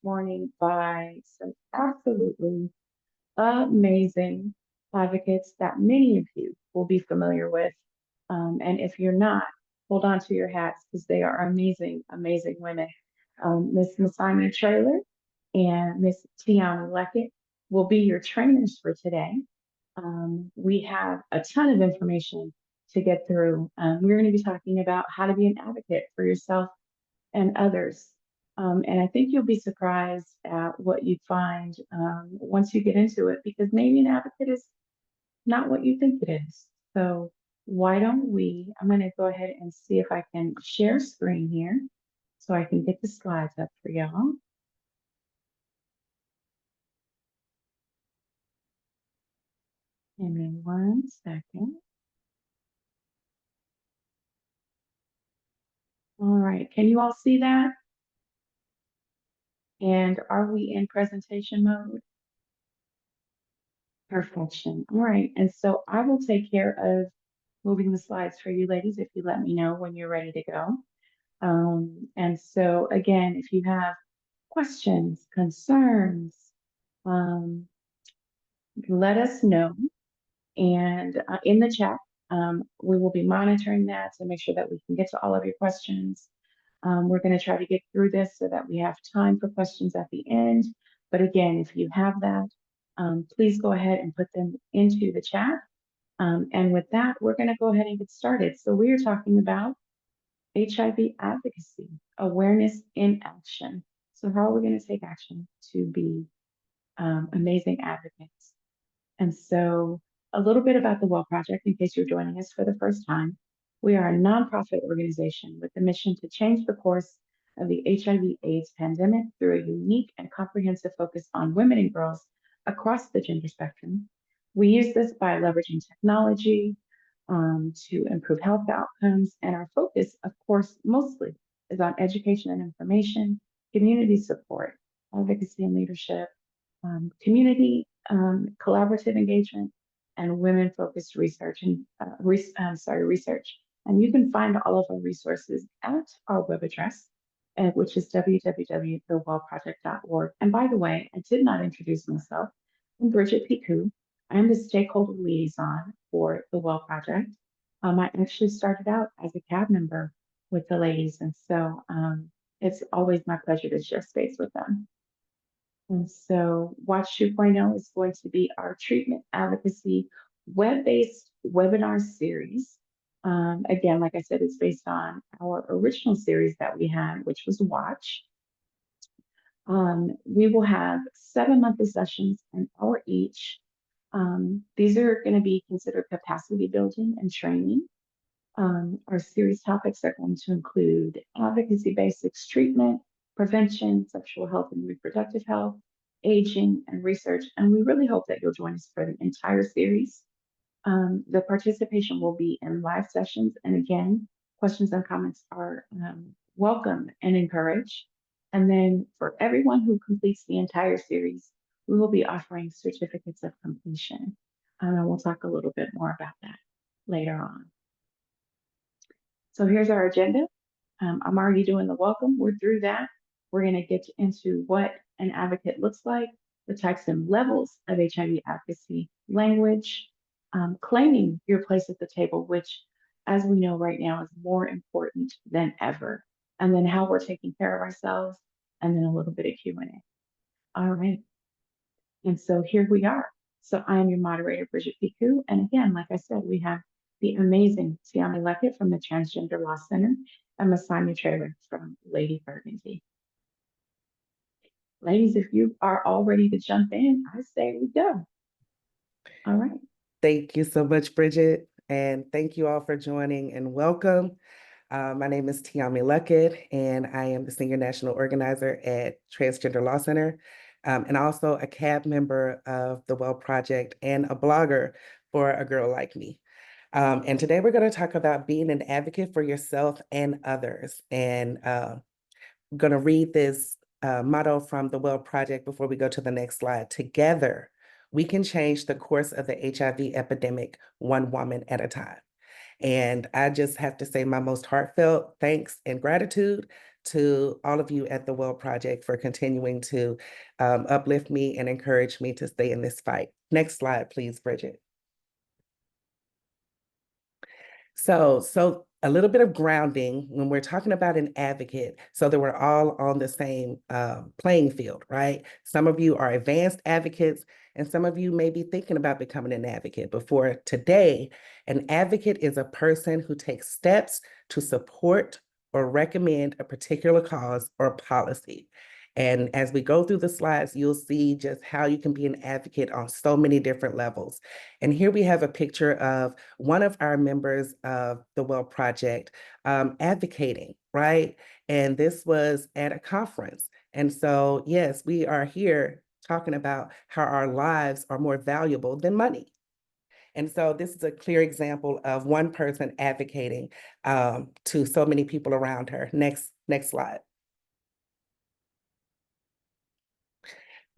morning by some absolutely amazing advocates that many of you will be familiar with. And if you're not, hold on to your hats because they are amazing, amazing women. Miss Masonia Traylor and Miss Tiommi Luckett will be your trainers for today. We have a ton of information to get through. We're going to be talking about how to be an advocate for yourself and others. And I think you'll be surprised at what you find once you get into it, because maybe an advocate is not what you think it is. So why don't I'm going to go ahead and see if I can share screen here so I can get the slides up for y'all. Give me 1 second. All right, can you all see that? And are we in presentation mode? Perfection. All right, and so I will take care of moving the slides for you ladies if you let me know when you're ready to go. And so again, if you have questions, concerns, let us know. And in the chat, we will be monitoring that to make sure that we can get to all of your questions. We're going to try to get through this so that we have time for questions at the end. But again, if you have that, please go ahead and put them into the chat. And with that, we're going to go ahead and get started. So we are talking about HIV advocacy, awareness in action. So how are we going to take action to be amazing advocates? And so a little bit about the Well Project, in case you're joining us for the first time. We are a nonprofit organization with the mission to change the course of the HIV/AIDS pandemic through a unique and comprehensive focus on women and girls across the gender spectrum. We use this by leveraging technology to improve health outcomes, and our focus, of course, mostly is on education and information, community support, advocacy and leadership, community collaborative engagement, and women-focused research research. And you can find all of our resources at our web address, which is www.thewellproject.org. And by the way, I did not introduce myself. I'm Bridgette Picou. I am the Stakeholder Liaison for the Well Project. I actually started out as a CAB member with the ladies, and so it's always my pleasure to share space with them. And so Watch 2.0 is going to be our treatment advocacy web-based webinar series. Again, like I said, it's based on our original series that we had, which was Watch. We will have 7 monthly sessions, an hour each. These are going to be considered capacity building and training. Our series topics are going to include advocacy basics, treatment, prevention, sexual health and reproductive health, aging, and research. And we really hope that you'll join us for the entire series. The participation will be in live sessions. And again, questions and comments are welcome and encouraged. And then for everyone who completes the entire series, we will be offering certificates of completion. And we'll talk a little bit more about that later on. So here's our agenda. I'm already doing the welcome. We're through that. We're going to get into what an advocate looks like, the types and levels of HIV advocacy, language, claiming your place at the table, which, as we know right now, is more important than ever, and then how we're taking care of ourselves, and then a little bit of Q&A. All right. And so here we are. So I am your moderator, Bridgette Picou. And again, like I said, we have the amazing Tiommi Luckett from the Transgender Law Center and Masonia Traylor from Lady BurgAndy. Ladies, if you are all ready to jump in, I say we go. All right. Thank you so much, Bridgette. And thank you all for joining and welcome. My name is Tiommi Luckett, and I am the Senior National Organizer at Transgender Law Center, and also a CAB member of the Well Project and a blogger for A Girl Like Me. And today we're going to talk about being an advocate for yourself and others. And I'm going to read this motto from the Well Project before we go to the next slide. Together, we can change the course of the HIV epidemic one woman at a time. And I just have to say my most heartfelt thanks and gratitude to all of you at the Well Project for continuing to uplift me and encourage me to stay in this fight. Next slide, please, Bridgette. So a little bit of grounding when we're talking about an advocate, so that we're all on the same playing field, right? Some of you are advanced advocates, and some of you may be thinking about becoming an advocate. But for today, an advocate is a person who takes steps to support or recommend a particular cause or policy. And as we go through the slides, you'll see just how you can be an advocate on so many different levels. And here we have a picture of one of our members of the Well Project advocating, right? And this was at a conference. And so, yes, we are here talking about how our lives are more valuable than money. And so this is a clear example of one person advocating to so many people around her. Next slide.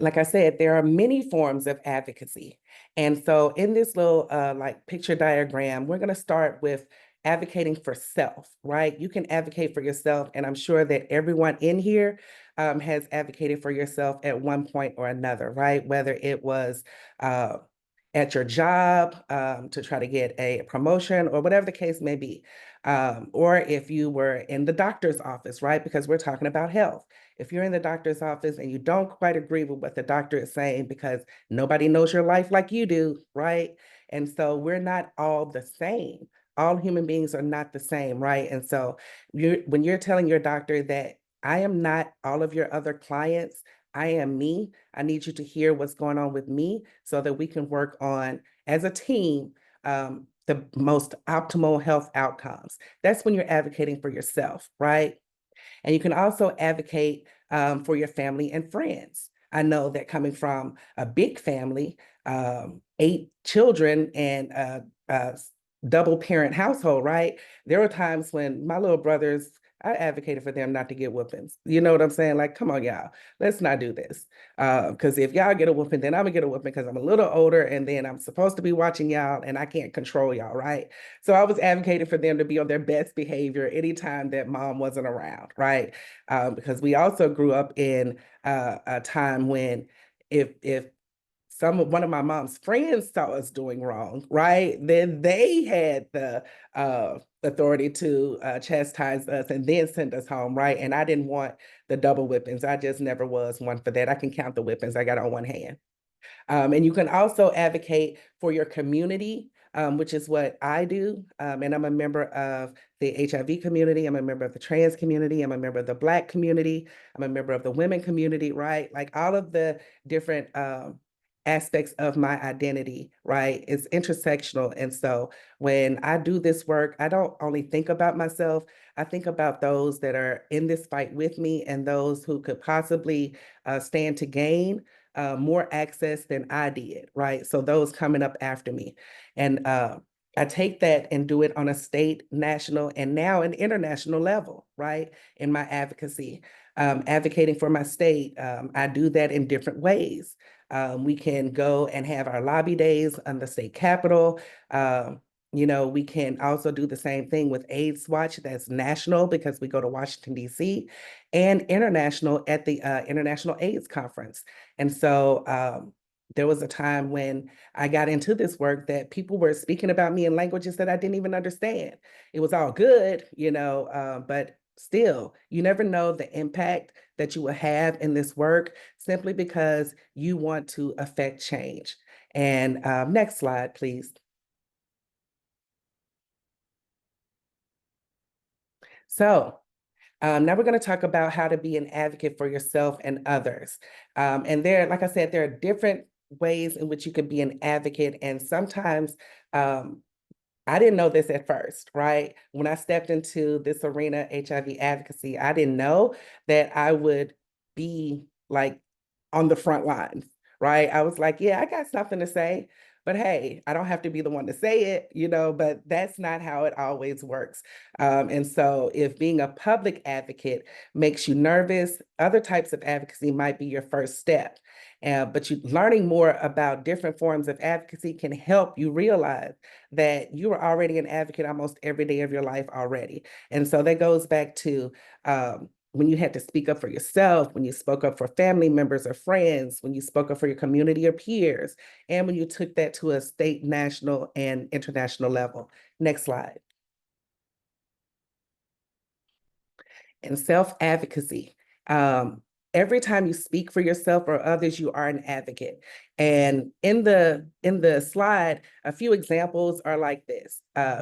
Like I said, there are many forms of advocacy. And so in this little like picture diagram, we're going to start with advocating for self, right? You can advocate for yourself. And I'm sure that everyone in here has advocated for yourself at one point or another, right? Whether it was at your job to try to get a promotion or whatever the case may be. Or if you were in the doctor's office, right? Because we're talking about health. If you're in the doctor's office and you don't quite agree with what the doctor is saying because nobody knows your life like you do, right? And so we're not all the same. All human beings are not the same, right? And so when you're telling your doctor that I am not all of your other clients, I am me. I need you to hear what's going on with me so that we can work on, as a team, the most optimal health outcomes. That's when you're advocating for yourself, right? And you can also advocate for your family and friends. I know that coming from a big family, 8 children and a double parent household, right? There were times when my little brothers, I advocated for them not to get whoopings. You know what I'm saying? Like, come on, y'all, let's not do this. Because if y'all get a whooping, then I'm gonna get a whooping because I'm a little older and then I'm supposed to be watching y'all and I can't control y'all, right? So I was advocating for them to be on their best behavior anytime that mom wasn't around, right? Because we also grew up in a time when if one of my mom's friends saw us doing wrong, right? Then they had the authority to chastise us and then send us home, right? And I didn't want the double whippings. I just never was one for that. I can count the whippings I got on one hand. And you can also advocate for your community, which is what I do. And I'm a member of the HIV community. I'm a member of the trans community. I'm a member of the Black community. I'm a member of the women community, right? Like all of the different aspects of my identity, right? It's intersectional. And so when I do this work, I don't only think about myself, I think about those that are in this fight with me and those who could possibly stand to gain more access than I did, right? So those coming up after me. And I take that and do it on a state, national, and now an international level, right? In my advocacy, advocating for my state, I do that in different ways. We can go and have our lobby days on the state capitol. You know, we can also do the same thing with AIDS Watch. That's national because we go to Washington, D.C., and international at the International AIDS Conference. And so there was a time when I got into this work that people were speaking about me in languages that I didn't even understand. It was all good, you know, but still, you never know the impact that you will have in this work simply because you want to affect change. And next slide, please. So now we're going to talk about how to be an advocate for yourself and others. And there, like I said, there are different ways in which you can be an advocate. And sometimes I didn't know this at first, right? When I stepped into this arena, HIV advocacy, I didn't know that I would be like on the front lines, right? I was like, yeah, I got something to say, but hey, I don't have to be the one to say it, you know, but that's not how it always works. And so if being a public advocate makes you nervous, other types of advocacy might be your first step. But learning more about different forms of advocacy can help you realize that you are already an advocate almost every day of your life already. And so that goes back to when you had to speak up for yourself, when you spoke up for family members or friends, when you spoke up for your community or peers, and when you took that to a state, national, and international level. Next slide. And self-advocacy. Every time you speak for yourself or others, you are an advocate. And in the slide, a few examples are like this.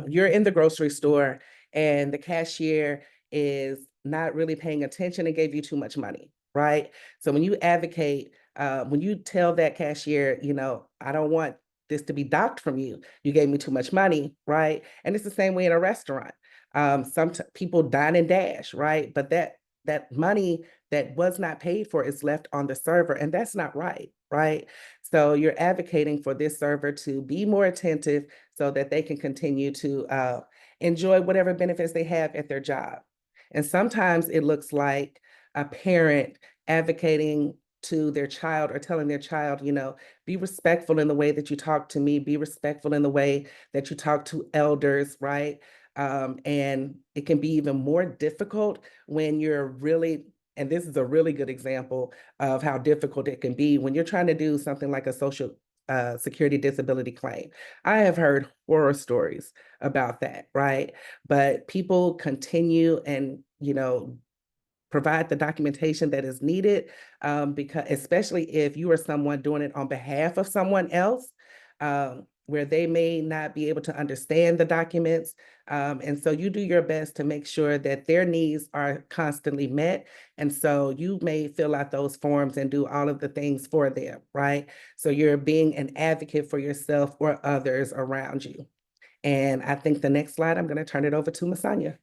You're in the grocery store and the cashier is not really paying attention and gave you too much money, right? So when you advocate, when you tell that cashier, you know, I don't want this to be docked from you, you gave me too much money, right? And it's the same way in a restaurant. Some people dine and dash, right? But that money that was not paid for is left on the server, and that's not right, right? So you're advocating for this server to be more attentive so that they can continue to enjoy whatever benefits they have at their job. And sometimes it looks like a parent advocating to their child or telling their child, you know, be respectful in the way that you talk to me, be respectful in the way that you talk to elders, right? And it can be even more difficult when you're really, and this is a really good example of how difficult it can be when you're trying to do something like a social security disability claim. I have heard horror stories about that, right? But people continue and, you know, provide the documentation that is needed, because especially if you are someone doing it on behalf of someone else, where they may not be able to understand the documents. And so you do your best to make sure that their needs are constantly met. And so you may fill out those forms and do all of the things for them, right? So you're being an advocate for yourself or others around you. And I think the next slide, I'm going to turn it over to Masonia.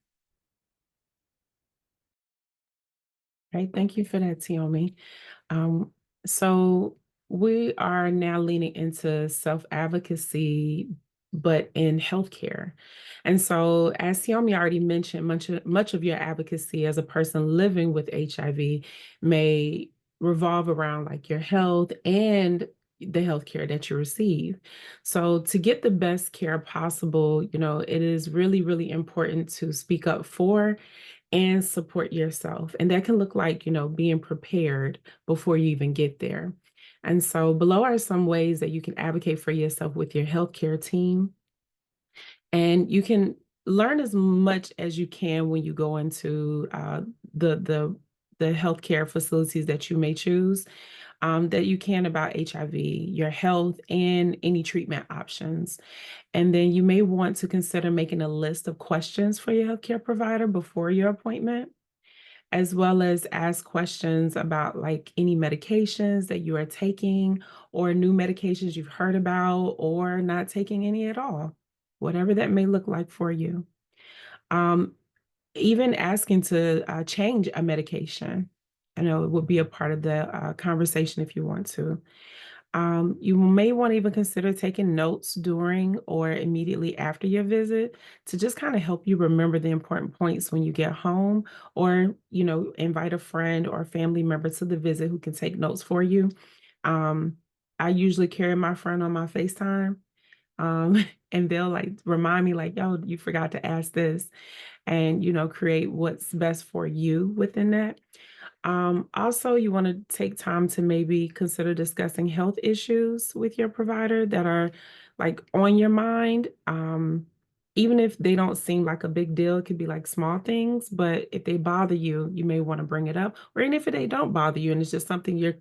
Right, thank you for that, Tiommi. So we are now leaning into self-advocacy, but in healthcare. And so, as Tiommi already mentioned, much of your advocacy as a person living with HIV may revolve around like your health and the healthcare that you receive. So to get the best care possible, you know, it is really, really important to speak up for and support yourself. And that can look like, you know, being prepared before you even get there. And so below are some ways that you can advocate for yourself with your healthcare team. And you can learn as much as you can when you go into the healthcare facilities that you may choose, that you can about HIV, your health, and any treatment options. And then you may want to consider making a list of questions for your healthcare provider before your appointment, as well as ask questions about like any medications that you are taking or new medications you've heard about or not taking any at all, whatever that may look like for you. Even asking to change a medication, I know it would be a part of the conversation if you want to. You may want to even consider taking notes during or immediately after your visit to just kind of help you remember the important points when you get home, or, you know, invite a friend or a family member to the visit who can take notes for you. I usually carry my friend on my FaceTime, and they'll like remind me like, yo, you forgot to ask this, and, you know, create what's best for you within that. Also, you want to take time to maybe consider discussing health issues with your provider that are like on your mind. Even if they don't seem like a big deal, it could be like small things, but if they bother you, you may want to bring it up. Or even if they don't bother you and it's just something you're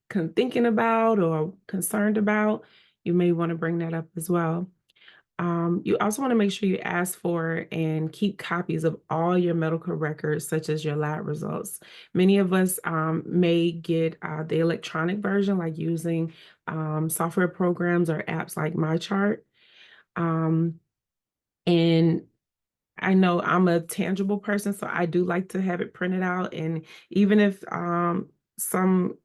thinking about or concerned about, you may want to bring that up as well. You also want to make sure you ask for and keep copies of all your medical records, such as your lab results. Many of us may get the electronic version, like using software programs or apps like MyChart. And I know I'm a tangible person, so I do like to have it printed out. And even if some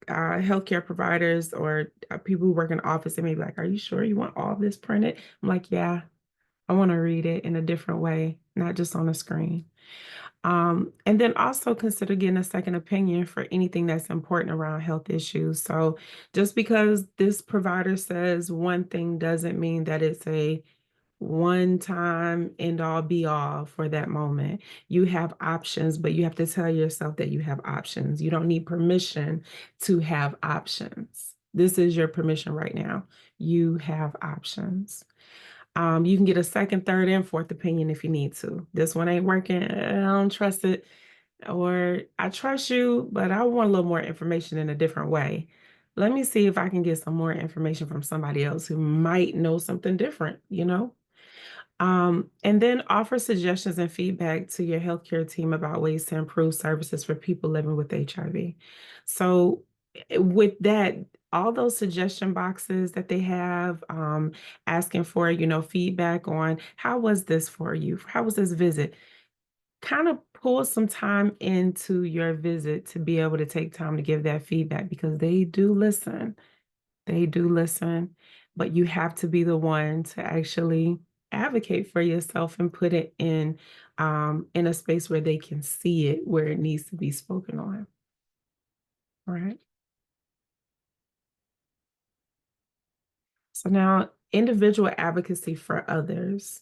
healthcare providers or people who work in the office, they may be like, are you sure you want all this printed? I'm like, yeah, I want to read it in a different way, not just on a screen. And then also consider getting a second opinion for anything that's important around health issues. So just because this provider says one thing doesn't mean that it's a one time end all be all for that moment. You have options, but you have to tell yourself that you have options. You don't need permission to have options. This is your permission right now. You have options. You can get a second, third, and fourth opinion if you need to. This one ain't working. I don't trust it. Or I trust you, but I want a little more information in a different way. Let me see if I can get some more information from somebody else who might know something different, you know? And then offer suggestions and feedback to your healthcare team about ways to improve services for people living with HIV. So with that, all those suggestion boxes that they have, asking for, feedback on how was this for you? How was this visit? Kind of pull some time into your visit to be able to take time to give that feedback because they do listen. They do listen, but you have to be the one to actually advocate for yourself and put it in a space where they can see it, where it needs to be spoken on. All right. So now, individual advocacy for others.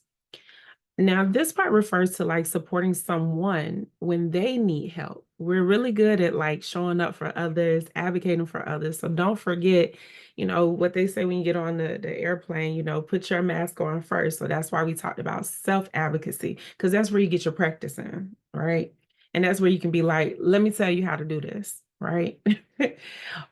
Now, this part refers to like supporting someone when they need help. We're really good at like showing up for others, advocating for others. So don't forget, what they say when you get on the airplane, put your mask on first. So that's why we talked about self-advocacy, because that's where you get your practice in, right? And that's where you can be like, let me tell you how to do this, right?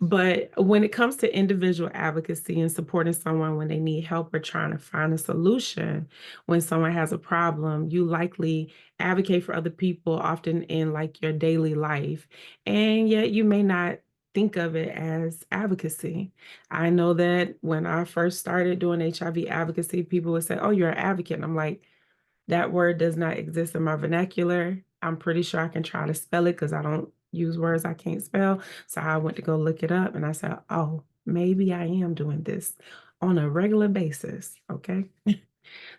But when it comes to individual advocacy and supporting someone when they need help or trying to find a solution, when someone has a problem, you likely advocate for other people often in like your daily life. And yet you may not think of it as advocacy. I know that when I first started doing HIV advocacy, people would say, oh, you're an advocate. And I'm like, that word does not exist in my vernacular. I'm pretty sure I can try to spell it because I don't use words I can't spell. So I went to go look it up and I said, oh, maybe I am doing this on a regular basis. Okay.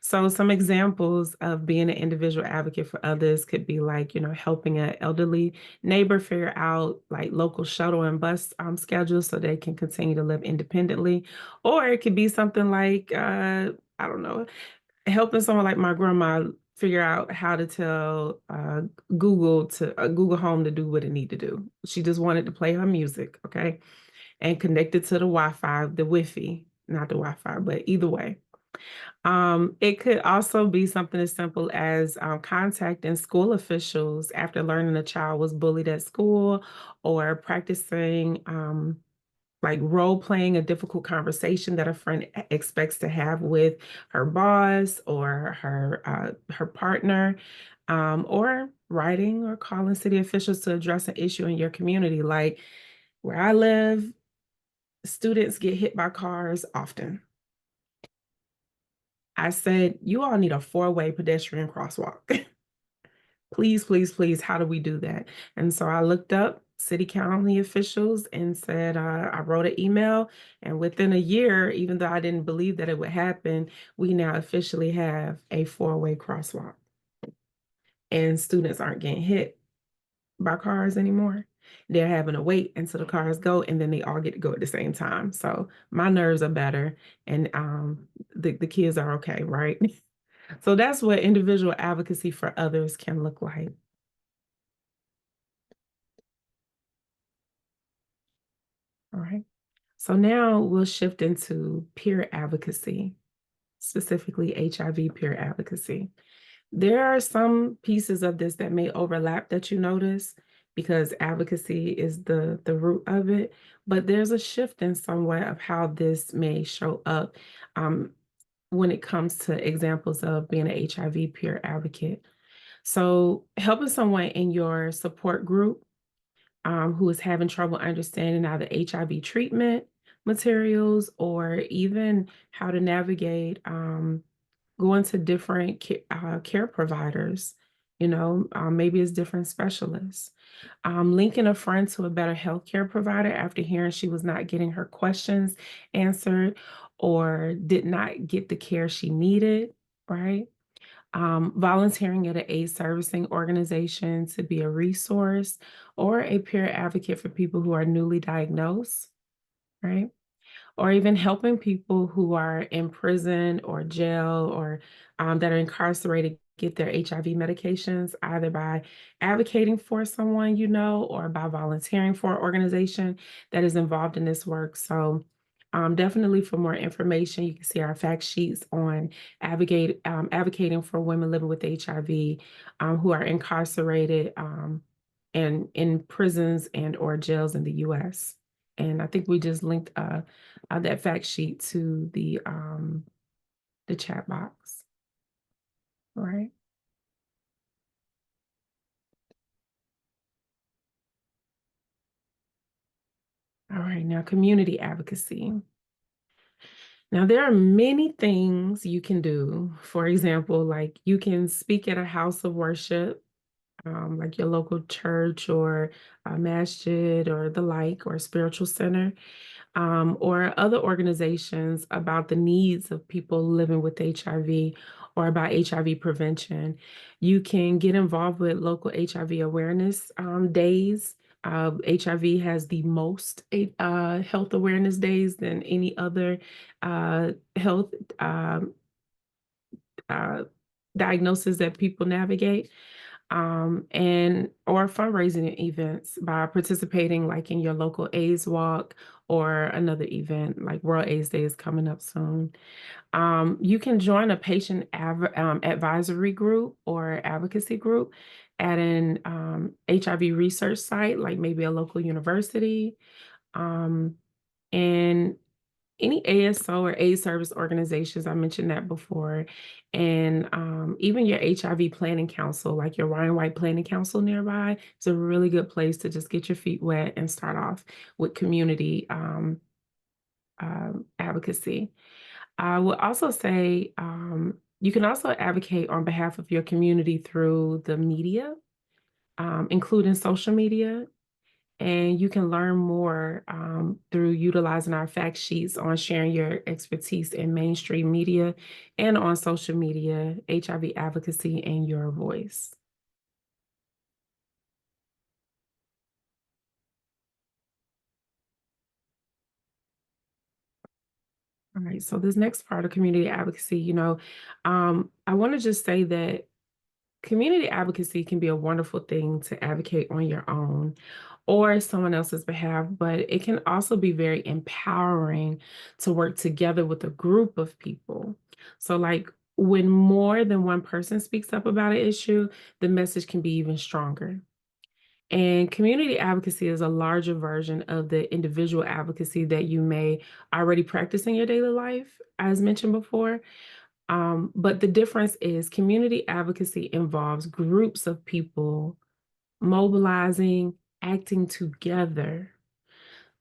So some examples of being an individual advocate for others could be like, helping an elderly neighbor figure out like local shuttle and bus schedules so they can continue to live independently. Or it could be something like, I don't know, helping someone like my grandma figure out how to tell Google Home to do what it need to do. She just wanted to play her music, okay, and connect it to the Wi-Fi, the Wi-Fi, not the Wi-Fi, but either way. It could also be something as simple as contacting school officials after learning a child was bullied at school, or practicing like role playing a difficult conversation that a friend expects to have with her boss or her partner, or writing or calling city officials to address an issue in your community. Like where I live, students get hit by cars often. I said, you all need a 4-way pedestrian crosswalk. Please, please, please, how do we do that? And so I looked up city county officials and said, I wrote an email, and within a year, even though I didn't believe that it would happen, we now officially have a 4-way crosswalk. And students aren't getting hit by cars anymore. They're having to wait until the cars go, and then they all get to go at the same time. So my nerves are better, and the kids are okay, right? So that's what individual advocacy for others can look like. All right. So now we'll shift into peer advocacy, specifically HIV peer advocacy. There are some pieces of this that may overlap that you notice because advocacy is the root of it, but there's a shift in somewhat of how this may show up when it comes to examples of being an HIV peer advocate. So helping someone in your support group who is having trouble understanding either HIV treatment materials or even how to navigate going to different care providers, maybe it's different specialists. Linking a friend to a better healthcare provider after hearing she was not getting her questions answered or did not get the care she needed, right? Volunteering at an AIDS servicing organization to be a resource or a peer advocate for people who are newly diagnosed, right? or even helping people who are in prison or jail or that are incarcerated get their HIV medications, either by advocating for someone you know or by volunteering for an organization that is involved in this work. So definitely for more information, you can see our fact sheets on advocating for women living with HIV who are incarcerated and in prisons and or jails in the US. And I think we just linked that fact sheet to the chat box. All right. All right, now community advocacy. Now, there are many things you can do. For example, like you can speak at a house of worship, like your local church or a masjid or the like, or spiritual center, or other organizations about the needs of people living with HIV or about HIV prevention. You can get involved with local HIV awareness days. HIV has the most health awareness days than any other health diagnosis that people navigate. And or fundraising events by participating like in your local AIDS walk or another event like World AIDS Day is coming up soon. You can join a patient advisory group or advocacy group at an HIV research site, like maybe a local university. And any ASO or AIDS service organizations, I mentioned that before, and even your HIV planning council, like your Ryan White Planning Council nearby, it's a really good place to just get your feet wet and start off with community advocacy. I would also say you can also advocate on behalf of your community through the media, including social media. And you can learn more through utilizing our fact sheets on sharing your expertise in mainstream media and on social media, HIV advocacy, and your voice. All right, so this next part of community advocacy, I want to just say that community advocacy can be a wonderful thing to advocate on your own or someone else's behalf, but it can also be very empowering to work together with a group of people. So like when more than one person speaks up about an issue, the message can be even stronger. And community advocacy is a larger version of the individual advocacy that you may already practice in your daily life, as mentioned before. But the difference is community advocacy involves groups of people mobilizing, acting together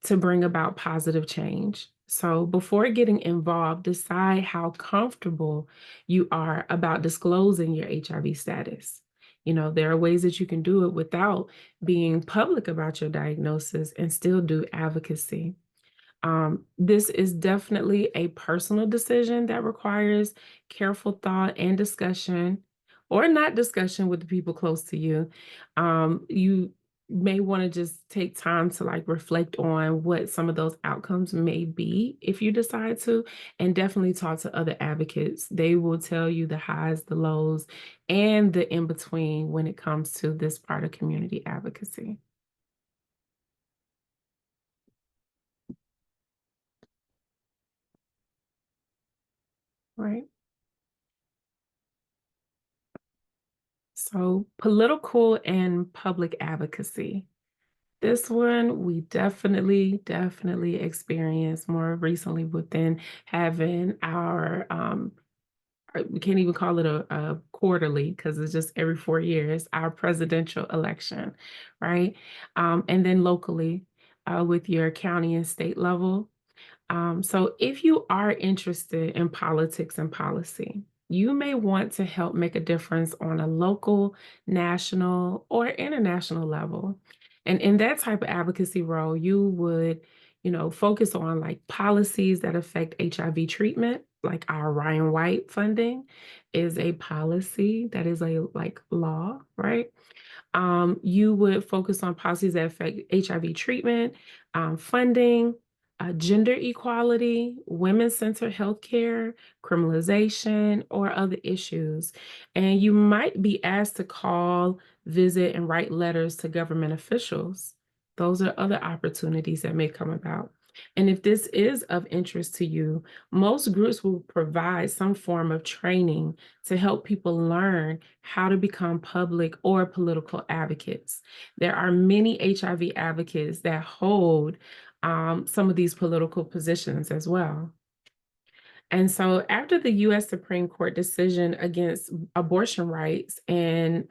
to bring about positive change. So before getting involved, decide how comfortable you are about disclosing your HIV status. There are ways that you can do it without being public about your diagnosis and still do advocacy. This is definitely a personal decision that requires careful thought and discussion, or not discussion with the people close to you. You may want to just take time to like reflect on what some of those outcomes may be if you decide to, and definitely talk to other advocates. They will tell you the highs, the lows, and the in between when it comes to this part of community advocacy. Right. So political and public advocacy. This one we definitely experienced more recently within having our, we can't even call it a quarterly because it's just every 4 years, our presidential election, right? And then locally with your county and state level. So if you are interested in politics and policy, you may want to help make a difference on a local, national, or international level. And in that type of advocacy role, you would, focus on like policies that affect HIV treatment, like our Ryan White funding is a policy that is a like law, right? You would focus on policies that affect HIV treatment, funding, gender equality, women-centered healthcare, criminalization, or other issues. And you might be asked to call, visit, and write letters to government officials. Those are other opportunities that may come about. And if this is of interest to you, most groups will provide some form of training to help people learn how to become public or political advocates. There are many HIV advocates that hold some of these political positions as well. And so after the US Supreme Court decision against abortion rights and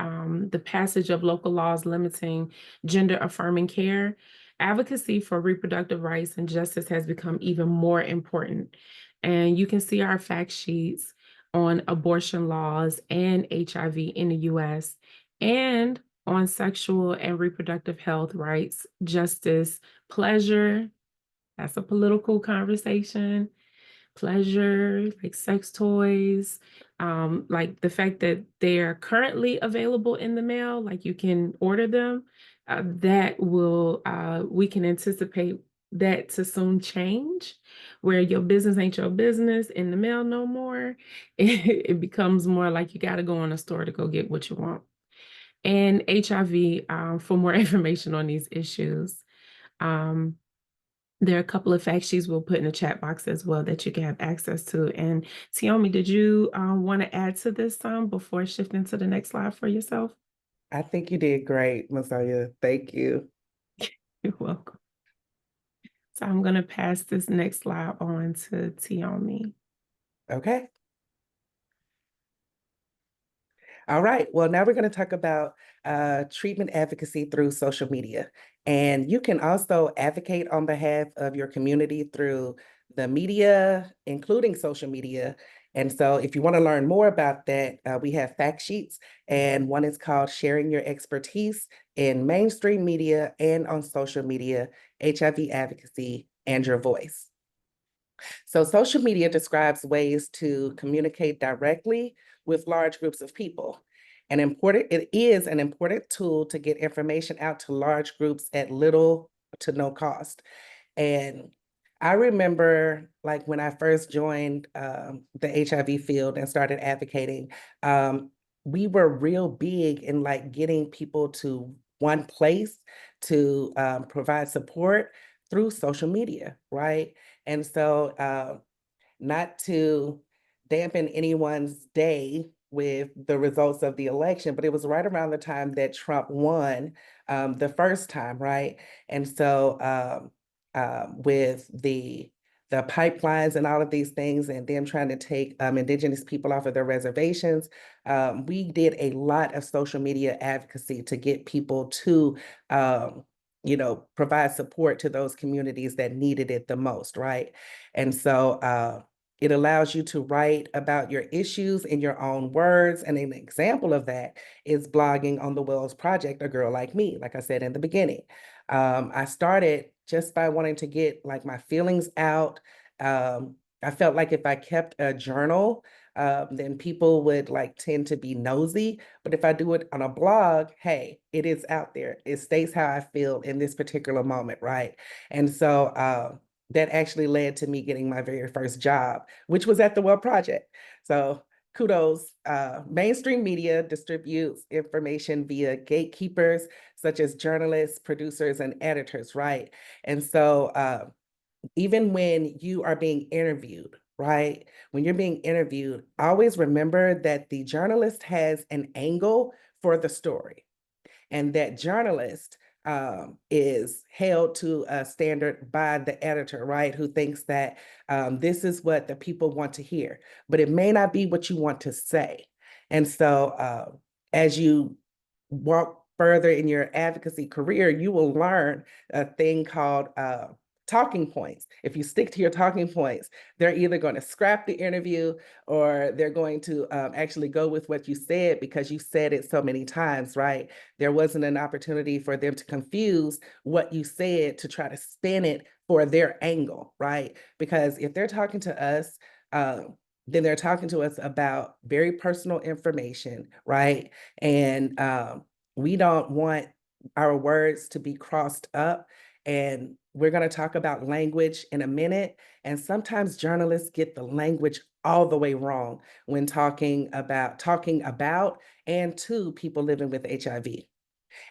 the passage of local laws limiting gender affirming care, advocacy for reproductive rights and justice has become even more important. And you can see our fact sheets on abortion laws and HIV in the US and on sexual and reproductive health rights, justice, pleasure. That's a political conversation. Pleasure, like sex toys, like the fact that they are currently available in the mail, like you can order them, we can anticipate that to soon change, where your business ain't your business in the mail no more. It becomes more like you got to go in a store to go get what you want. And HIV, for more information on these issues. There are a couple of fact sheets we'll put in the chat box as well that you can have access to. And Tiommi, did you want to add to this before shifting to the next slide for yourself? I think you did great, Masonia. Thank you. You're welcome. So I'm going to pass this next slide on to Tiommi. Okay. All right. Well, now we're going to talk about treatment advocacy through social media. And you can also advocate on behalf of your community through the media, including social media. And so if you want to learn more about that, we have fact sheets, and one is called Sharing Your Expertise in Mainstream Media and on Social Media, HIV Advocacy and Your Voice. So social media describes ways to communicate directly with large groups of people. It is an important tool to get information out to large groups at little to no cost. And I remember, like, when I first joined the HIV field and started advocating, we were real big in like getting people to one place to provide support through social media, right? And so not to dampen anyone's day with the results of the election, but it was right around the time that Trump won the first time, right? And so with the pipelines and all of these things and them trying to take Indigenous people off of their reservations, we did a lot of social media advocacy to get people to provide support to those communities that needed it the most, right? And so it allows you to write about your issues in your own words. And an example of that is blogging on the Wells Project, A Girl Like Me, like I said in the beginning. I started just by wanting to get like my feelings out. I felt like if I kept a journal, then people would like tend to be nosy. But if I do it on a blog, hey, it is out there. It states how I feel in this particular moment, right? And so that actually led to me getting my very first job, which was at the Well Project. So kudos. Mainstream media distributes information via gatekeepers, such as journalists, producers, and editors, right? And so even when you are being interviewed, right? When you're being interviewed, always remember that the journalist has an angle for the story, and that journalist is held to a standard by the editor, right? Who thinks that this is what the people want to hear, but it may not be what you want to say. And so as you walk further in your advocacy career, you will learn a thing called talking points. If you stick to your talking points, they're either going to scrap the interview or they're going to actually go with what you said because you said it so many times, right? There wasn't an opportunity for them to confuse what you said to try to spin it for their angle, right? Because if they're talking to us, then they're talking to us about very personal information, right? And we don't want our words to be crossed up and We're going to talk about language in a minute. And sometimes journalists get the language all the way wrong when talking about and to people living with HIV.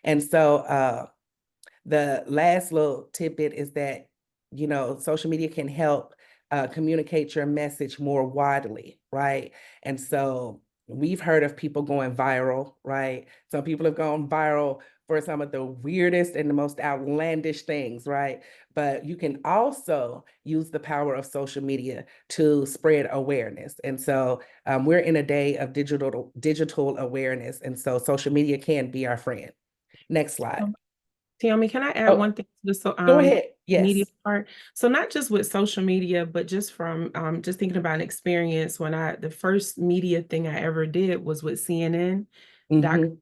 And so the last little tidbit is that, social media can help communicate your message more widely, right? And so we've heard of people going viral, right? Some people have gone viral for some of the weirdest and the most outlandish things, right? But you can also use the power of social media to spread awareness. And so we're in a day of digital awareness. And so social media can be our friend. Next slide. Tiommi, can I add Oh, one thing to the go ahead. Yes. media part? So not just with social media, but just from just thinking about an experience when the first media thing I ever did was with CNN. Mhm.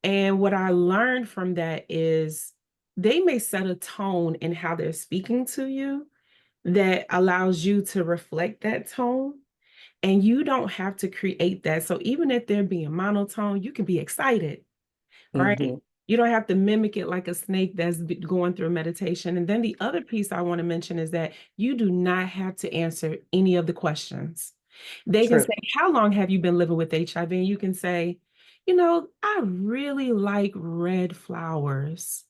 And what I learned from that is they may set a tone in how they're speaking to you that allows you to reflect that tone. And you don't have to create that. So even if they're being monotone, you can be excited, right? Mhm. You don't have to mimic it like a snake that's going through meditation. And then the other piece I want to mention is that you do not have to answer any of the questions. They can True. say, how long have you been living with HIV? And you can say, I really like red flowers.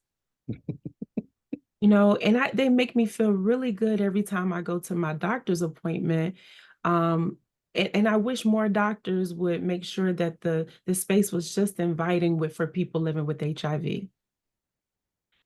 And they make me feel really good every time I go to my doctor's appointment. And I wish more doctors would make sure that the space was just inviting for people living with HIV.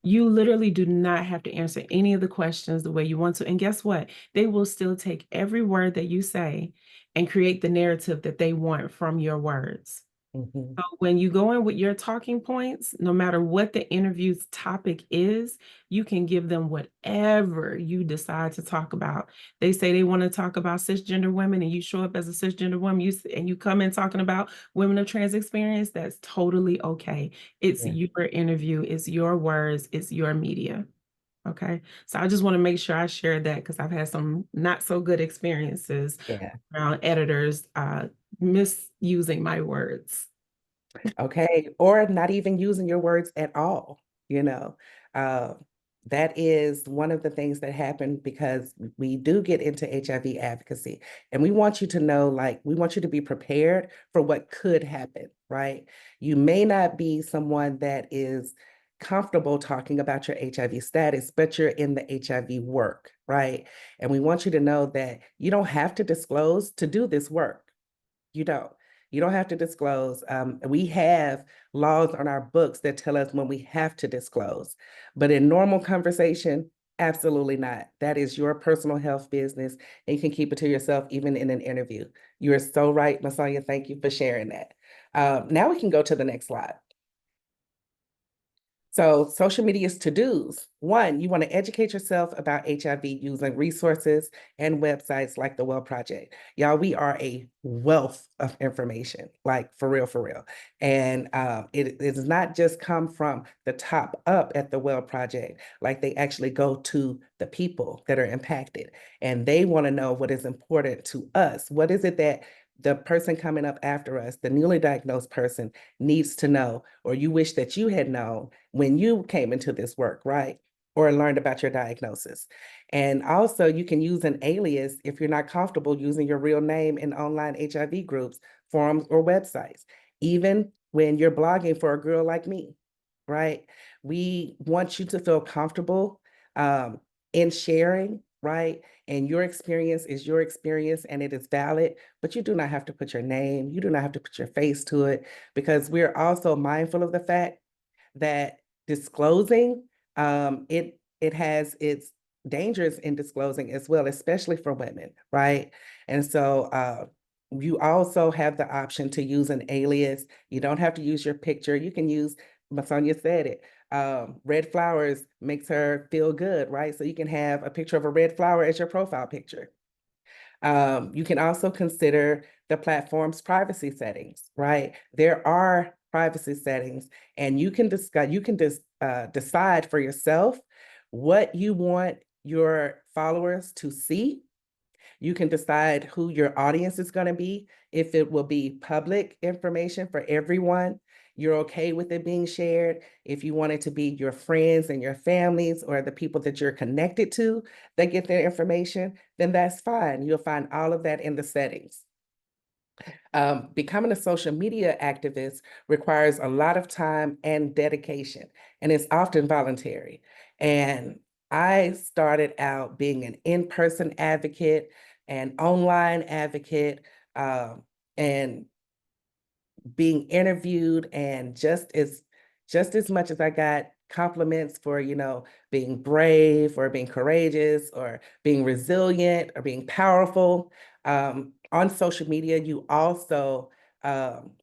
You literally do not have to answer any of the questions the way you want to. And guess what? They will still take every word that you say and create the narrative that they want from your words. Mhm. So when you go in with your talking points, no matter what the interview's topic is, you can give them whatever you decide to talk about. They say they want to talk about cisgender women, and you show up as a cisgender woman, and you come in talking about women of trans experience, that's totally okay. It's Yeah. your interview, it's your words, it's your media. Okay. So I just want to make sure I share that because I've had some not so good experiences Yeah. around editors misusing my words. Okay. Or not even using your words at all, you know. Uh, that is one of the things that happen because we do get into HIV advocacy. And we want you to know, we want you to be prepared for what could happen, right? You may not be someone that is comfortable talking about your HIV status, but you're in the HIV work, right? And we want you to know that you don't have to disclose to do this work. You don't. You don't have to disclose. We have laws on our books that tell us when we have to disclose. But in normal conversation, absolutely not. That is your personal health business, and you can keep it to yourself even in an interview. You are so right, Masonia. Thank you for sharing that. Now we can go to the next slide. So social media's to-dos. One, you want to educate yourself about HIV using resources and websites like the Well Project. Y'all, we are a wealth of information, like for real, for real. And it does not just come from the top up at the Well Project, like they actually go to the people that are impacted. And they want to know what is important to us. What is it that the person coming up after us, the newly diagnosed person, needs to know, or you wish that you had known when you came into this work, right? Or learned about your diagnosis. And also, you can use an alias if you're not comfortable using your real name in online HIV groups, forums, or websites, even when you're blogging for a girl like me, right? We want you to feel comfortable in sharing, right? And your experience is your experience and it is valid, but you do not have to put your name, you do not have to put your face to it, because we're also mindful of the fact that disclosing, it has its dangers in disclosing as well, especially for women, right? And so you also have the option to use an alias. You don't have to use your picture. You can use, Masonia said it, red flowers makes her feel good, right? So you can have a picture of a red flower as your profile picture. You can also consider the platform's privacy settings, right? There are privacy settings, and you can decide for yourself what you want your followers to see. You can decide who your audience is going to be, if it will be public information for everyone, you're okay with it being shared, if you want it to be your friends and your families or the people that you're connected to that get their information, then that's fine. You'll find all of that in the settings. Becoming a social media activist requires a lot of time and dedication, and it's often voluntary. And I started out being an in-person advocate, an online advocate, and being interviewed, and just as much as I got compliments for, being brave or being courageous or being resilient or being powerful, on social media, you also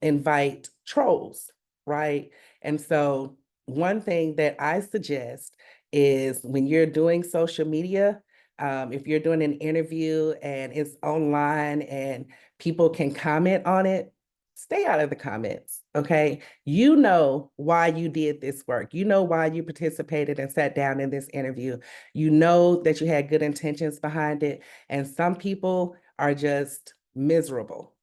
invite trolls, right? And so one thing that I suggest is when you're doing social media, if you're doing an interview and it's online and people can comment on it, stay out of the comments, okay? You know why you did this work. You know why you participated and sat down in this interview. You know that you had good intentions behind it. And some people are just miserable,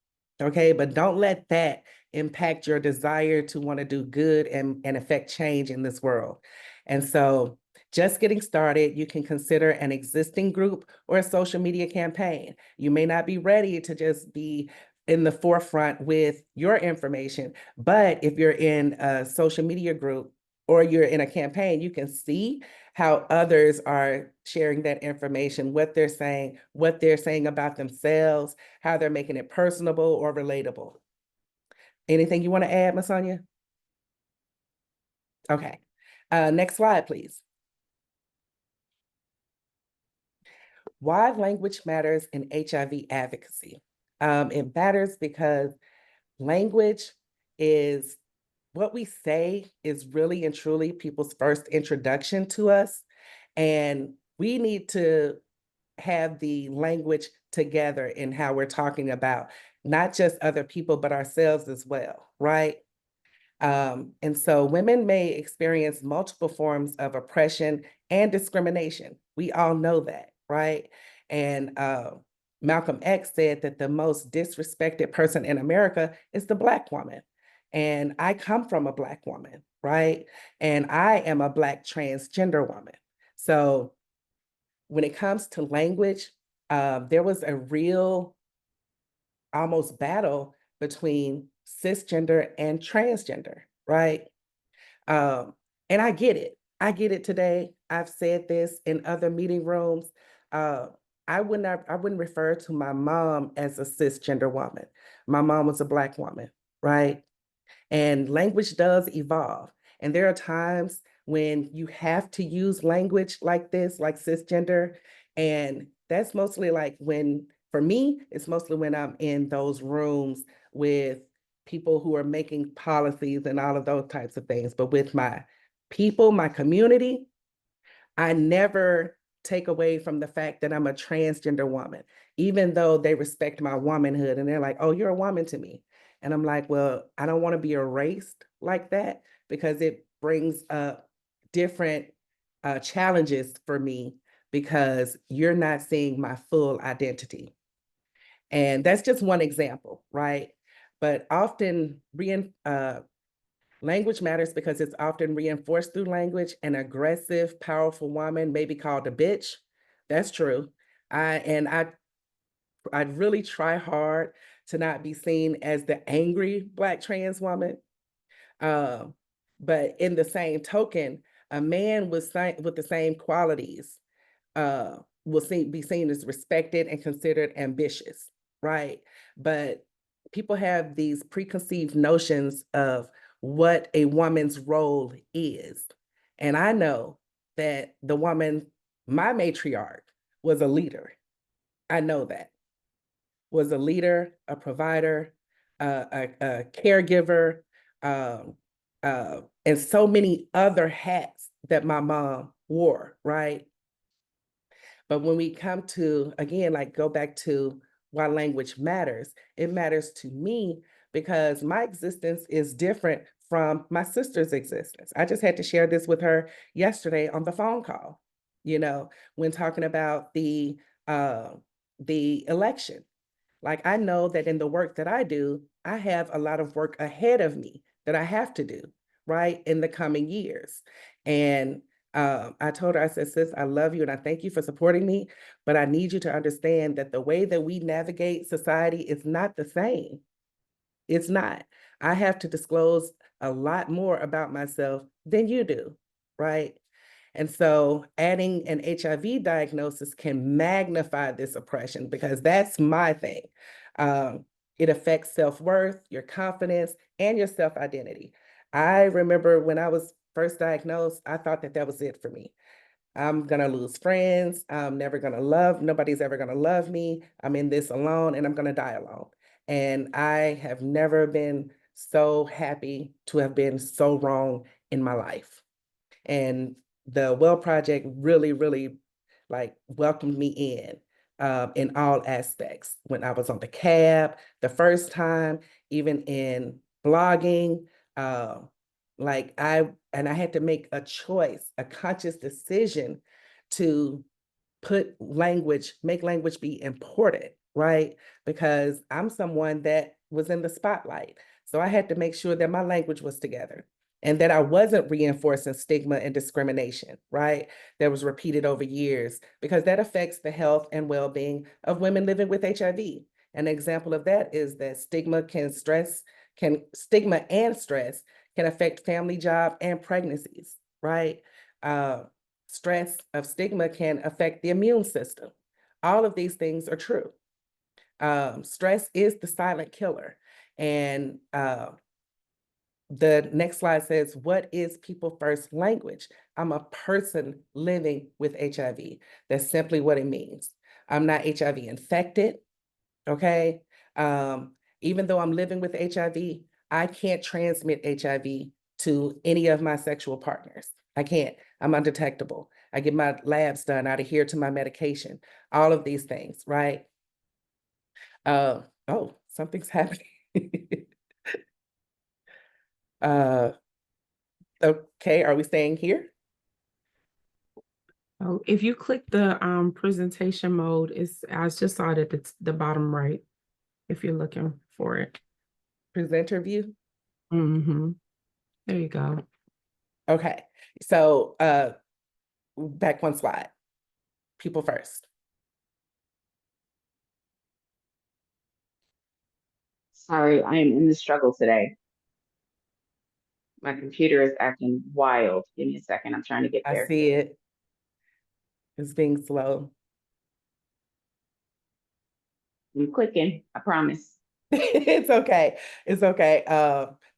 okay? But don't let that impact your desire to want to do good and affect change in this world. And so just getting started, you can consider an existing group or a social media campaign. You may not be ready to just be in the forefront with your information. But if you're in a social media group or you're in a campaign, you can see how others are sharing that information, what they're saying about themselves, how they're making it personable or relatable. Anything you want to add, Masonia? Okay. Next slide, please. Why language matters in HIV advocacy. It matters because language is what we say is really and truly people's first introduction to us. And we need to have the language together in how we're talking about not just other people, but ourselves as well, right? And so women may experience multiple forms of oppression and discrimination. We all know that, right? And Malcolm X said that the most disrespected person in America is the Black woman. And I come from a Black woman, right? And I am a Black transgender woman. So when it comes to language, there was a real almost battle between cisgender and transgender, right? Um, and I get it. I get it today. I've said this in other meeting rooms. Uh, I wouldn't refer to my mom as a cisgender woman. My mom was a Black woman, right? And language does evolve. And there are times when you have to use language like this, like cisgender. And that's mostly like for me, it's mostly when I'm in those rooms with people who are making policies and all of those types of things. But with my people, my community, I never take away from the fact that I'm a transgender woman, even though they respect my womanhood and they're like, oh, you're a woman to me. And I'm like, well, I don't want to be erased like that because it brings up different challenges for me because you're not seeing my full identity. And that's just one example, right? But often language matters because it's often reinforced through language. An aggressive, powerful woman may be called a bitch. That's true. I really try hard to not be seen as the angry Black trans woman. But in the same token, a man with the same qualities will be seen as respected and considered ambitious, right? But people have these preconceived notions of what a woman's role is. And I know that the woman, my matriarch, was a leader. I know that. Was a leader, a provider, a caregiver, and so many other hats that my mom wore, right? But when we come to, again, like go back to why language matters, it matters to me because my existence is different from my sister's existence. I just had to share this with her yesterday on the phone call, when talking about the election. Like I know that in the work that I do, I have a lot of work ahead of me that I have to do, right, in the coming years. And I told her, I said, sis, I love you and I thank you for supporting me, but I need you to understand that the way that we navigate society is not the same. It's not. I have to disclose a lot more about myself than you do, right? And so adding an HIV diagnosis can magnify this oppression because that's my thing. It affects self-worth, your confidence, and your self-identity. I remember when I was first diagnosed, I thought that that was it for me. I'm gonna lose friends. I'm never gonna love, nobody's ever gonna love me. I'm in this alone and I'm gonna die alone. And I have never been so happy to have been so wrong in my life. And the Well Project really, really like welcomed me in all aspects. When I was on the cab the first time, even in blogging, uh, I had to make a choice, a conscious decision to make language be important, right? Because I'm someone that was in the spotlight. So I had to make sure that my language was together and that I wasn't reinforcing stigma and discrimination, right? That was repeated over years, because that affects the health and well-being of women living with HIV. An example of that is that stigma and stress can affect family, job, and pregnancies, right? Stress of stigma can affect the immune system. All of these things are true. Stress is the silent killer. And the next slide says, what is people first language? I'm a person living with HIV. That's simply what it means. I'm not HIV infected, okay? Even though I'm living with HIV, I can't transmit HIV to any of my sexual partners. I can't. I'm undetectable. I get my labs done. I adhere to my medication. All of these things, right? Oh, something's happening. Okay, are we staying here? Oh, if you click the presentation mode, I just saw it at the bottom right, if you're looking for it. Presenter view? Mm-hmm. There you go. Okay, so back one slide. People first. Sorry, I am in the struggle today. My computer is acting wild. Give me a second. I'm trying to get I there. see it. It's being slow. I'm clicking, I promise. It's okay. It's okay.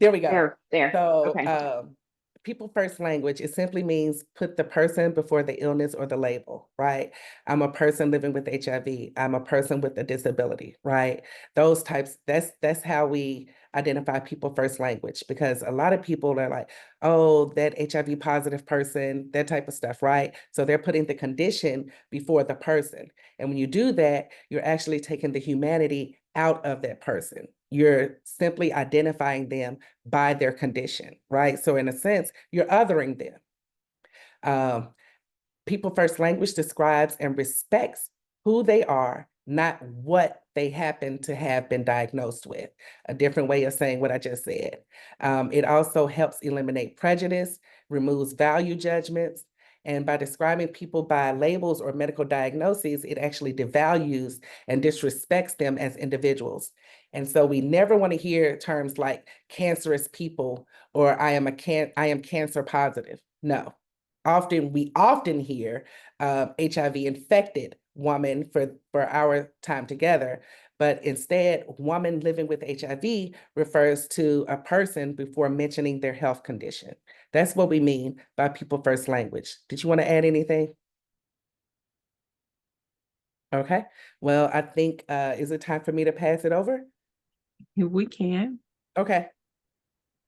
There we go. There. So, Okay. people first language, it simply means put the person before the illness or the label, right? I'm a person living with HIV. I'm a person with a disability, right? Those types, that's how we identify people first language, because a lot of people are like, oh, that HIV positive person, that type of stuff, right? So they're putting the condition before the person. And when you do that, you're actually taking the humanity out of that person. You're simply identifying them by their condition, right? So in a sense, you're othering them. People first language describes and respects who they are, not what they happen to have been diagnosed with. A different way of saying what I just said. It also helps eliminate prejudice, removes value judgments, and by describing people by labels or medical diagnoses, it actually devalues and disrespects them as individuals. And so we never want to hear terms like cancerous people or I am cancer positive. No. We often hear HIV infected woman for our time together, but instead, woman living with HIV refers to a person before mentioning their health condition. That's what we mean by people first language. Did you want to add anything? Okay, well, I think, is it time for me to pass it over? We can. Okay.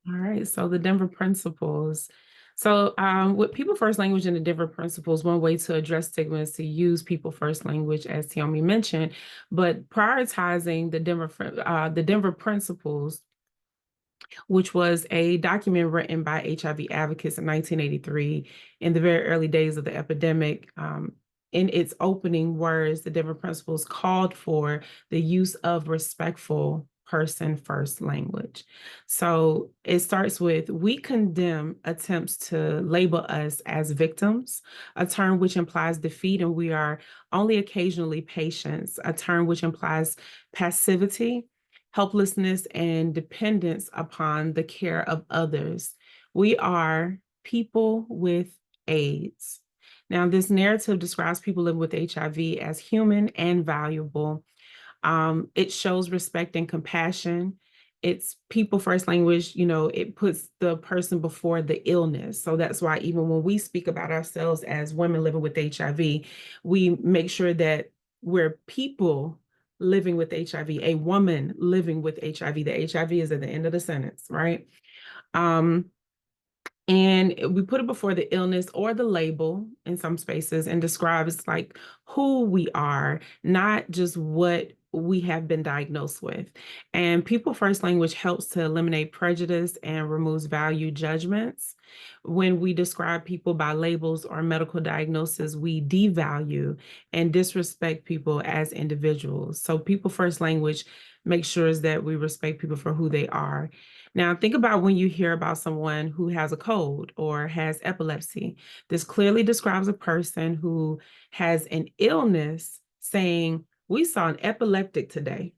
All right, so the Denver principles. So with people first language and the Denver principles, one way to address stigma is to use people first language, as Tiommi mentioned, but prioritizing the Denver principles, which was a document written by HIV advocates in 1983 in the very early days of the epidemic. In its opening words, the Denver principles called for the use of respectful person first language. So it starts with, we condemn attempts to label us as victims, a term which implies defeat, and we are only occasionally patients, a term which implies passivity, helplessness, and dependence upon the care of others. We are people with AIDS. Now, this narrative describes people living with HIV as human and valuable. It shows respect and compassion. It's people first language, it puts the person before the illness. So that's why even when we speak about ourselves as women living with HIV, we make sure that we're people living with HIV, a woman living with HIV. The HIV is at the end of the sentence, right? And we put it before the illness or the label in some spaces and describes like who we are, not just what we have been diagnosed with. And people first language helps to eliminate prejudice and removes value judgments. When we describe people by labels or medical diagnosis, we devalue and disrespect people as individuals. So people first language makes sure that we respect people for who they are. Now, think about when you hear about someone who has a cold or has epilepsy. This clearly describes a person who has an illness saying, we saw an epileptic today,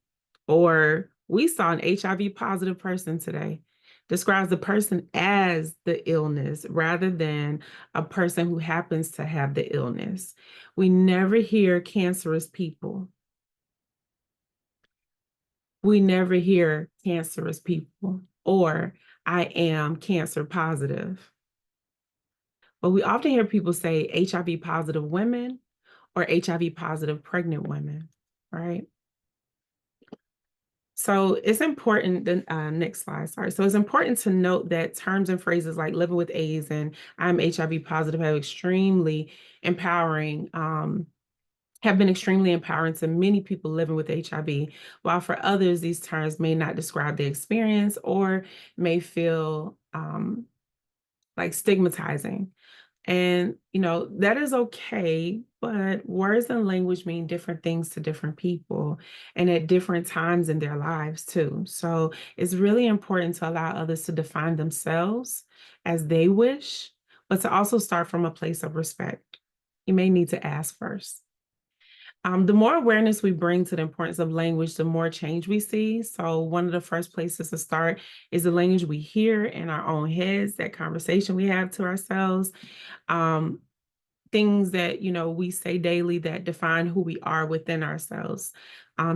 or we saw an HIV positive person today. Describes the person as the illness rather than a person who happens to have the illness. We never hear cancerous people. We never hear cancerous people or I am cancer positive. But we often hear people say HIV positive women or HIV positive pregnant women, right? So it's important, next slide, sorry. So it's important to note that terms and phrases like living with AIDS and I'm HIV positive have been extremely empowering to many people living with HIV, while for others, these terms may not describe their experience or may feel like stigmatizing. And, that is okay, but words and language mean different things to different people and at different times in their lives too. So it's really important to allow others to define themselves as they wish, but to also start from a place of respect. You may need to ask first. The more awareness we bring to the importance of language, the more change we see. So one of the first places to start is the language we hear in our own heads, that conversation we have to ourselves, things that, we say daily that define who we are within ourselves.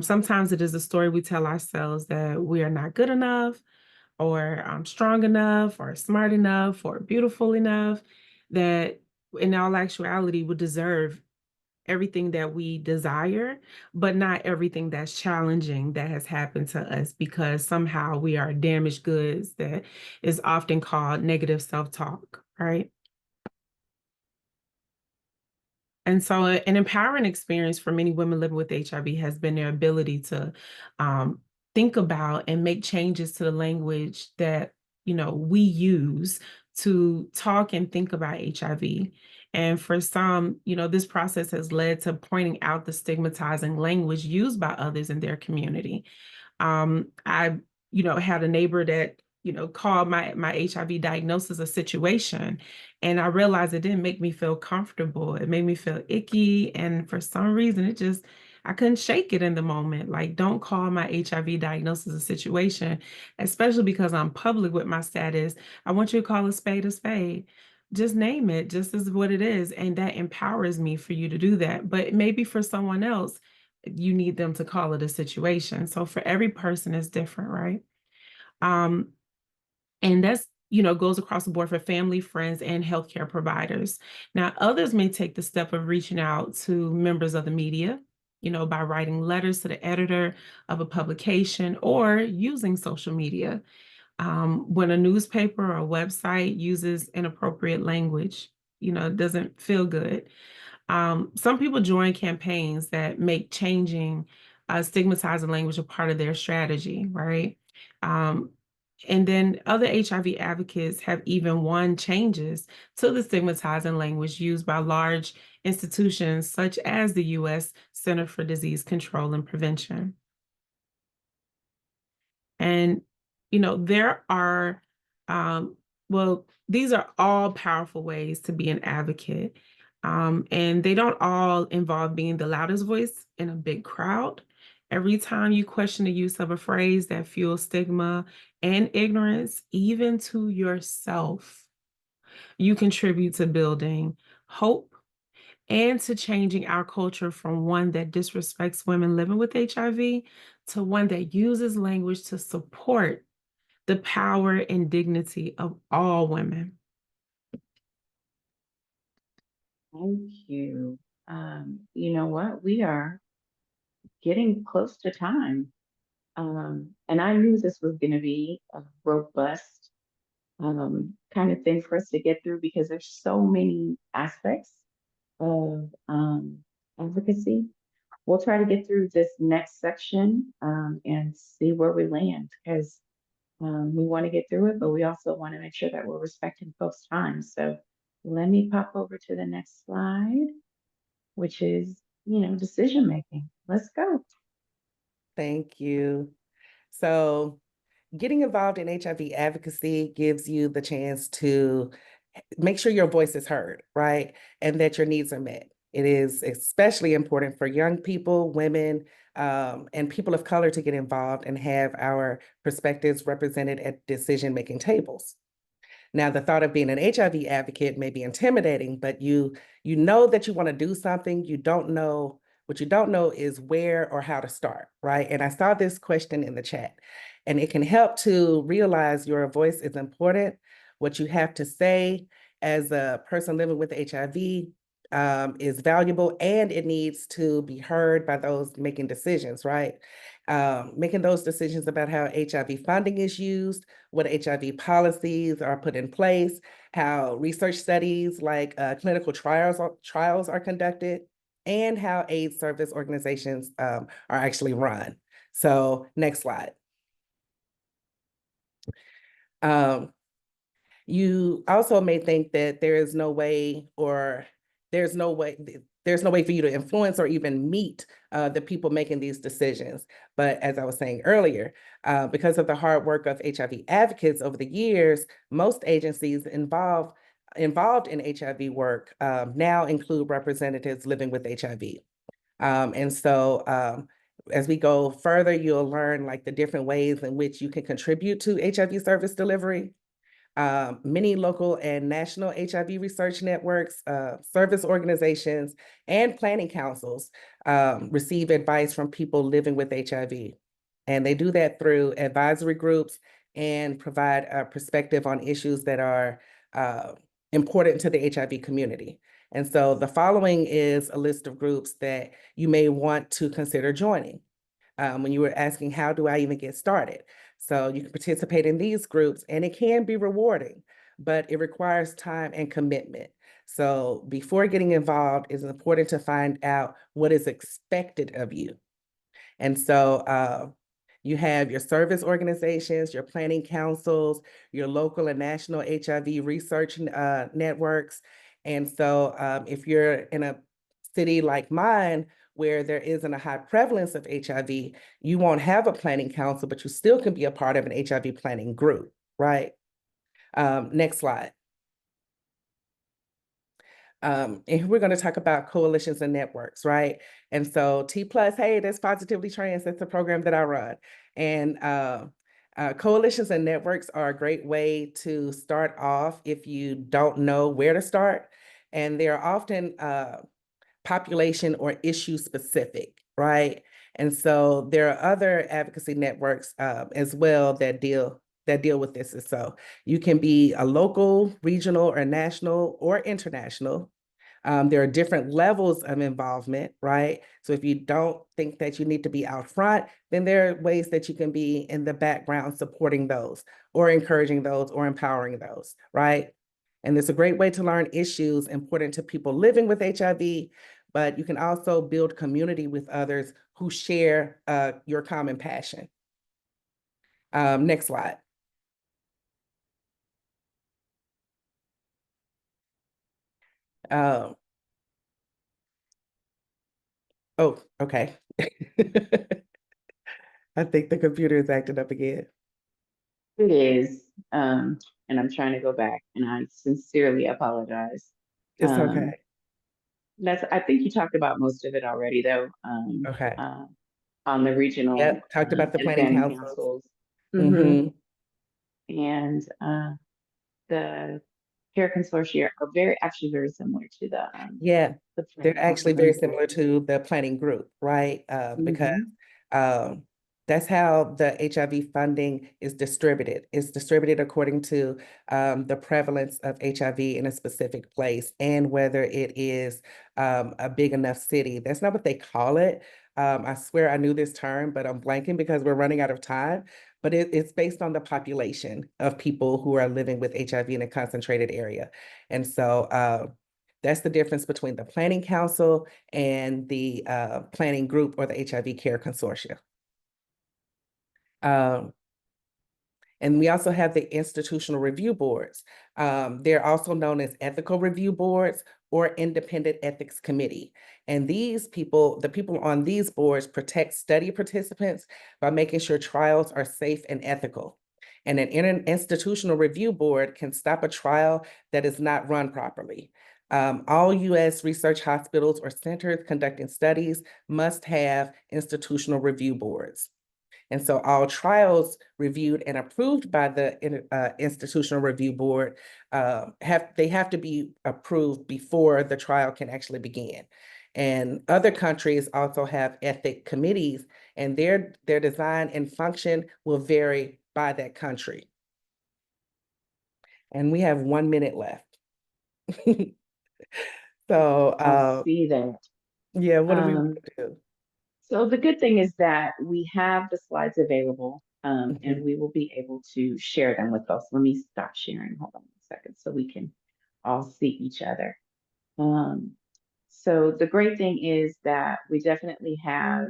Sometimes it is a story we tell ourselves that we are not good enough, or strong enough, or smart enough, or beautiful enough, that in all actuality would deserve everything that we desire, but not everything that's challenging that has happened to us, because somehow we are damaged goods that is often called negative self-talk, right? And so an empowering experience for many women living with HIV has been their ability to think about and make changes to the language that, we use to talk and think about HIV. And for some, this process has led to pointing out the stigmatizing language used by others in their community. I, had a neighbor that, called my HIV diagnosis a situation. And I realized it didn't make me feel comfortable. It made me feel icky. And for some reason, I couldn't shake it in the moment. Like, don't call my HIV diagnosis a situation, especially because I'm public with my status. I want you to call a spade a spade. Just name it just as what it is. And that empowers me for you to do that. But maybe for someone else, you need them to call it a situation. So for every person, it's different, right? And that's, goes across the board for family, friends, and healthcare providers. Now, others may take the step of reaching out to members of the media, by writing letters to the editor of a publication or using social media. When a newspaper or a website uses inappropriate language, it doesn't feel good. Some people join campaigns that make changing stigmatizing language a part of their strategy, right? And then other HIV advocates have even won changes to the stigmatizing language used by large institutions such as the U.S. Center for Disease Control and Prevention. And, there are, well, these are all powerful ways to be an advocate. And they don't all involve being the loudest voice in a big crowd. Every time you question the use of a phrase that fuels stigma and ignorance, even to yourself, you contribute to building hope and to changing our culture from one that disrespects women living with HIV to one that uses language to support the power and dignity of all women. Thank you. You know what? We are getting close to time. And I knew this was going to be a robust kind of thing for us to get through because there's so many aspects of advocacy. We'll try to get through this next section and see where we land because we want to get through it, but we also want to make sure that we're respecting folks' time. So let me pop over to the next slide, which is, decision making. Let's go. Thank you. So getting involved in HIV advocacy gives you the chance to make sure your voice is heard, right? And that your needs are met. It is especially important for young people, women, and people of color to get involved and have our perspectives represented at decision-making tables. Now, the thought of being an HIV advocate may be intimidating, but you know that you want to do something. What you don't know is where or how to start, right? And I saw this question in the chat, and it can help to realize your voice is important. What you have to say as a person living with HIV is valuable, and it needs to be heard by those making decisions, right? Making those decisions about how HIV funding is used, what HIV policies are put in place, how research studies like clinical trials are conducted, and how AIDS service organizations are actually run. So next slide. You also may think that there's no way for you to influence or even meet the people making these decisions. But as I was saying earlier, because of the hard work of HIV advocates over the years, most agencies involved in HIV work now include representatives living with HIV. And so as we go further, you'll learn like the different ways in which you can contribute to HIV service delivery. Many local and national HIV research networks, service organizations, and planning councils receive advice from people living with HIV. And they do that through advisory groups and provide a perspective on issues that are important to the HIV community. And so the following is a list of groups that you may want to consider joining. When you were asking, how do I even get started? So you can participate in these groups and it can be rewarding, but it requires time and commitment. So before getting involved, it's important to find out what is expected of you. And so you have your service organizations, your planning councils, your local and national HIV research networks. And so if you're in a city like mine, where there isn't a high prevalence of HIV, you won't have a planning council, but you still can be a part of an HIV planning group, right? Next slide. And we're going to talk about coalitions and networks, right? And so T+, hey, that's Positively Trans, that's the program that I run. And coalitions and networks are a great way to start off if you don't know where to start. And they're often population or issue specific, right? And so there are other advocacy networks as well that deal with this. And so you can be a local, regional, or national, or international. There are different levels of involvement, right? So if you don't think that you need to be out front, then there are ways that you can be in the background supporting those, or encouraging those, or empowering those, right? And it's a great way to learn issues important to people living with HIV, but you can also build community with others who share your common passion. Next slide. Oh, okay. I think the computer is acting up again. It is, and I'm trying to go back, and I sincerely apologize. It's okay. I think you talked about most of it already, though, Okay. on the regional Yep. Talked about the and planning planning councils. councils. Mm-hmm. And the care consortia are actually very similar to Yeah, the they're planning actually councils very and boards. similar to the planning group, right? Because Mhm. um, that's how the HIV funding is distributed. It's distributed according to the prevalence of HIV in a specific place and whether it is a big enough city. That's not what they call it. I swear I knew this term, but I'm blanking because we're running out of time. But it's based on the population of people who are living with HIV in a concentrated area. And so that's the difference between the planning council and the planning group or the HIV care consortia. Um, and we also have the institutional review boards. They're also known as ethical review boards or independent ethics committee. And these people, the people on these boards protect study participants by making sure trials are safe and ethical. And an institutional review board can stop a trial that is not run properly. All US research hospitals or centers conducting studies must have institutional review boards. And so all trials reviewed and approved by the institutional review board have to be approved before the trial can actually begin. And other countries also have ethic committees, and their design and function will vary by that country. And we have 1 minute left. So I see that. yeah, what do we want Um, to do? so the good thing is that we have the slides available, and Mhm. we will be able to share them with us. Let me stop sharing. Hold on a second so we can all see each other. Um, so the great thing is that we definitely have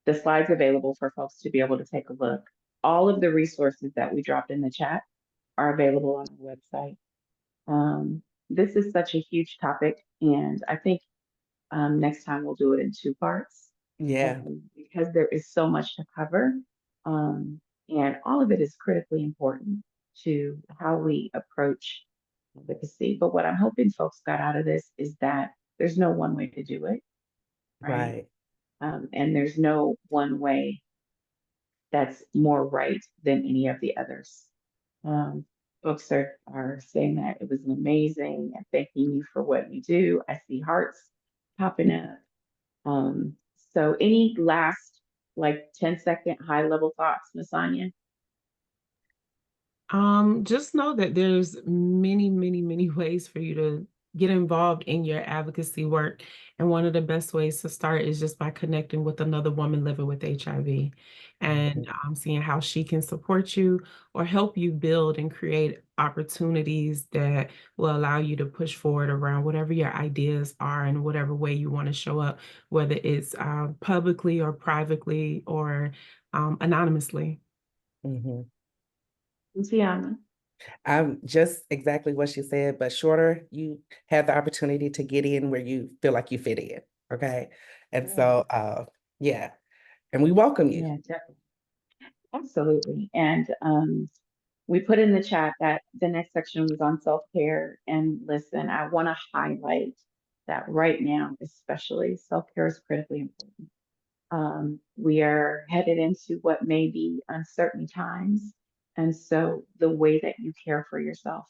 the slides available for folks to be able to take a look. All of the resources that we dropped in the chat are available on our website. This is such a huge topic, and I think next time we'll do it in two parts Yeah, because there is so much to cover, and all of it is critically important to how we approach advocacy. But what I'm hoping folks got out of this is that there's no one way to do it, right? right, And there's no one way that's more right than any of the others. Um, Folks are saying that it was amazing and thanking you for what you do. I see hearts popping up. So any last like 10-second high level thoughts, Masonia? Just know that there's many, many, many ways for you to get involved in your advocacy work. And one of the best ways to start is just by connecting with another woman living with HIV and seeing how she can support you or help you build and create opportunities that will allow you to push forward around whatever your ideas are and whatever way you want to show up, whether it's publicly or privately or anonymously. Mhm. Tiana. I'm just exactly what she said, but shorter, you have the opportunity to get in where you feel like you fit in. Okay. And so yeah, and we welcome you. Yeah, definitely. Absolutely. And we put in the chat that the next section was on self-care. And listen, I want to highlight that right now, especially self-care is critically important. We are headed into what may be uncertain times. And so the way that you care for yourself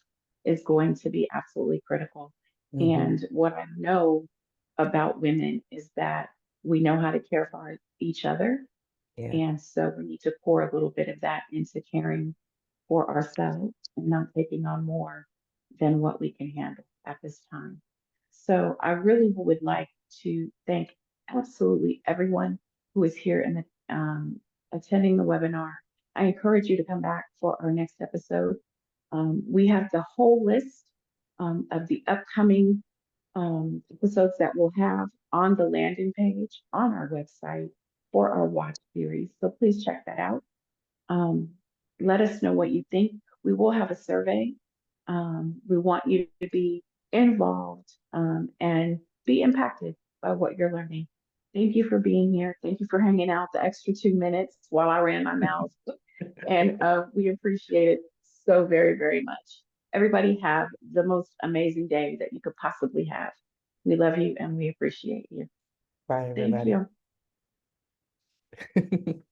is going to be absolutely critical. Mhm. And what I know about women is that we know how to care for each other. Yeah. And so we need to pour a little bit of that into caring for ourselves and not taking on more than what we can handle at this time. So I really would like to thank absolutely everyone who is here and attending the webinar. I encourage you to come back for our next episode. We have the whole list of the upcoming episodes that we'll have on the landing page on our website for our watch series. So please check that out. Um, Let us know what you think. We will have a survey. We want you to be involved and be impacted by what you're learning. Thank you for being here. Thank you for hanging out the extra 2 minutes while I ran my mouth. And we appreciate it so very, very much. Everybody have the most amazing day that you could possibly have. We love you and we appreciate you. Bye, Thank everybody. you.